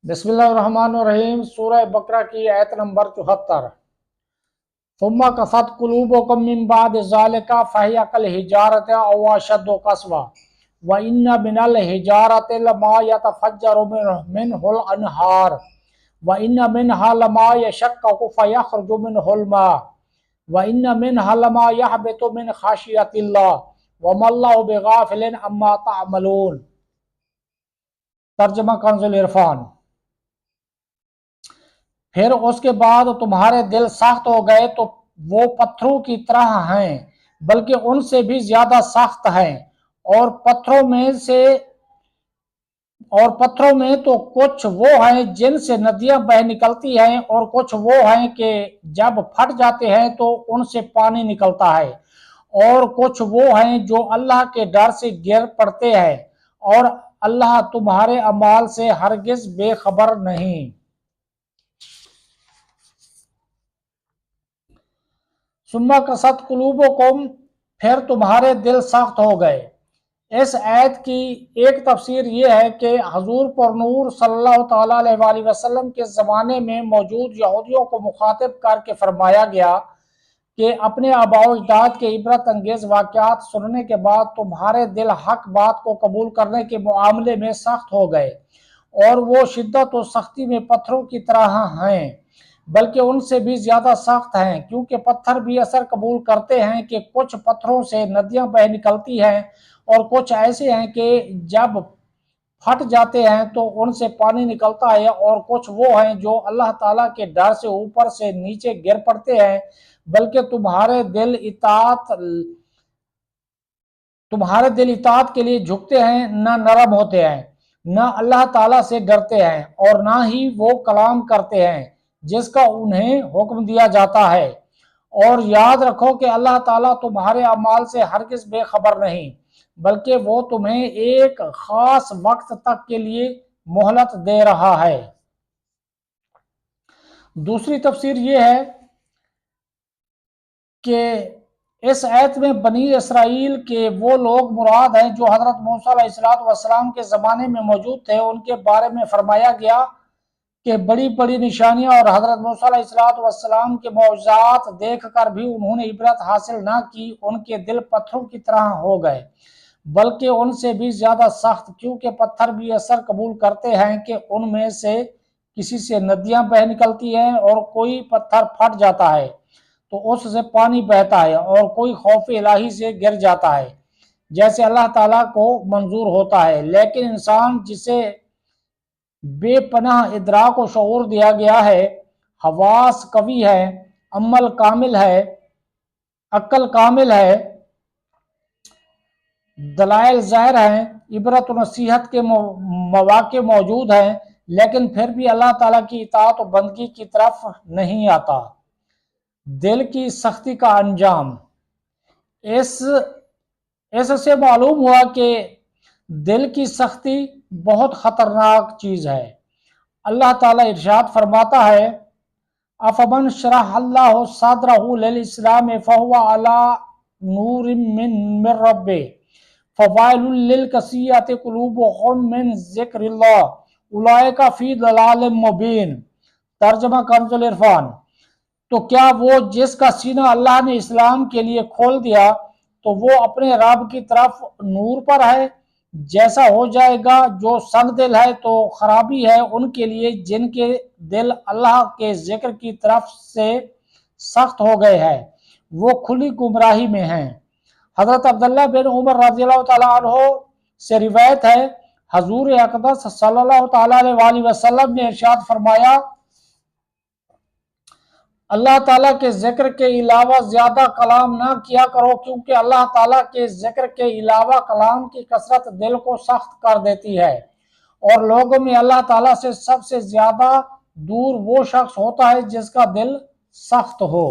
بسم اللہ الرحمن الرحیم۔ سورہ بقرہ کی آیت نمبر 74۔ ثم قست قلوبکم من بعد ذلک فہی کالحجارۃ او اشد قسوۃ وان من الحجارۃ لما یتفجر منہ الانہار وان منها لما یشقق فیخرج منہ الماء وان منها لما یہبط من خشیۃ اللہ وما اللہ بغافل عما تعملون۔ ترجمہ کنز العرفان۔ پھر اس کے بعد تمہارے دل سخت ہو گئے تو وہ پتھروں کی طرح ہیں بلکہ ان سے بھی زیادہ سخت ہیں، اور پتھروں میں تو کچھ وہ ہیں جن سے ندیاں بہہ نکلتی ہیں، اور کچھ وہ ہیں کہ جب پھٹ جاتے ہیں تو ان سے پانی نکلتا ہے، اور کچھ وہ ہیں جو اللہ کے ڈر سے گر پڑتے ہیں، اور اللہ تمہارے اعمال سے ہرگز بے خبر نہیں۔ ثم قست قلوبکم، پھر تمہارے دل سخت ہو گئے۔ اس آیت کی ایک تفسیر یہ ہے کہ حضور پر نور صلی اللہ تعالیٰ علیہ وآلہ وسلم کے زمانے میں موجود یہودیوں کو مخاطب کر کے فرمایا گیا کہ اپنے آباء و اجداد کے عبرت انگیز واقعات سننے کے بعد تمہارے دل حق بات کو قبول کرنے کے معاملے میں سخت ہو گئے، اور وہ شدت و سختی میں پتھروں کی طرح ہیں بلکہ ان سے بھی زیادہ سخت ہیں، کیونکہ پتھر بھی اثر قبول کرتے ہیں کہ کچھ پتھروں سے ندیاں بہہ نکلتی ہیں، اور کچھ ایسے ہیں کہ جب پھٹ جاتے ہیں تو ان سے پانی نکلتا ہے، اور کچھ وہ ہیں جو اللہ تعالیٰ کے ڈر سے اوپر سے نیچے گر پڑتے ہیں، بلکہ تمہارے دل اطاعت کے لیے جھکتے ہیں، نہ نرم ہوتے ہیں، نہ اللہ تعالیٰ سے ڈرتے ہیں، اور نہ ہی وہ کلام کرتے ہیں جس کا انہیں حکم دیا جاتا ہے۔ اور یاد رکھو کہ اللہ تعالیٰ تمہارے اعمال سے ہرگز بے خبر نہیں، بلکہ وہ تمہیں ایک خاص وقت تک کے لیے مہلت دے رہا ہے۔ دوسری تفسیر یہ ہے کہ اس آیت میں بنی اسرائیل کے وہ لوگ مراد ہیں جو حضرت موسیٰ علیہ السلام کے زمانے میں موجود تھے۔ ان کے بارے میں فرمایا گیا کہ بڑی بڑی نشانیاں اور حضرت موسیٰ علیہ السلام کے معجزات دیکھ کر بھی انہوں نے عبرت حاصل نہ کی، ان کے دل پتھروں کی طرح ہو گئے بلکہ ان سے بھی زیادہ سخت، کیونکہ پتھر بھی اثر قبول کرتے ہیں کہ ان میں سے کسی سے ندیاں بہہ نکلتی ہیں، اور کوئی پتھر پھٹ جاتا ہے تو اس سے پانی بہتا ہے، اور کوئی خوف الہی سے گر جاتا ہے جیسے اللہ تعالیٰ کو منظور ہوتا ہے۔ لیکن انسان جسے بے پناہ ادراک و شعور دیا گیا ہے، حواس قوی ہے، عمل کامل ہے، عقل کامل ہے، دلائل ظاہر ہیں، عبرت و نصیحت کے مواقع موجود ہیں، لیکن پھر بھی اللہ تعالیٰ کی اطاعت و بندگی کی طرف نہیں آتا۔ دل کی سختی کا انجام۔ اس سے معلوم ہوا کہ دل کی سختی بہت خطرناک چیز ہے۔ اللہ تعالیٰ ارشاد فرماتا ہے، افمن شرح اللہ صدرہ للاسلام فہو علی نور من ربہ فوائل للقسیۃ قلوبہم من ذکر اللہ اولئک فی ضلال مبین۔ ترجمہ کنز العرفان۔ تو کیا وہ جس کا سینہ اللہ نے اسلام کے لیے کھول دیا تو وہ اپنے رب کی طرف نور پر ہے؟ جیسا ہو جائے گا۔ جو سنگ دل ہے تو خرابی ہے ان کے لیے جن کے دل اللہ کے ذکر کی طرف سے سخت ہو گئے ہیں، وہ کھلی گمراہی میں ہیں۔ حضرت عبداللہ بن عمر رضی اللہ تعالیٰ عنہ سے روایت ہے، حضور اقدس صلی اللہ تعالیٰ علیہ وآلہ وسلم نے ارشاد فرمایا، اللہ تعالیٰ کے ذکر کے علاوہ زیادہ کلام نہ کیا کرو، کیونکہ اللہ تعالیٰ کے ذکر کے علاوہ کلام کی کثرت دل کو سخت کر دیتی ہے، اور لوگوں میں اللہ تعالیٰ سے سب سے زیادہ دور وہ شخص ہوتا ہے جس کا دل سخت ہو۔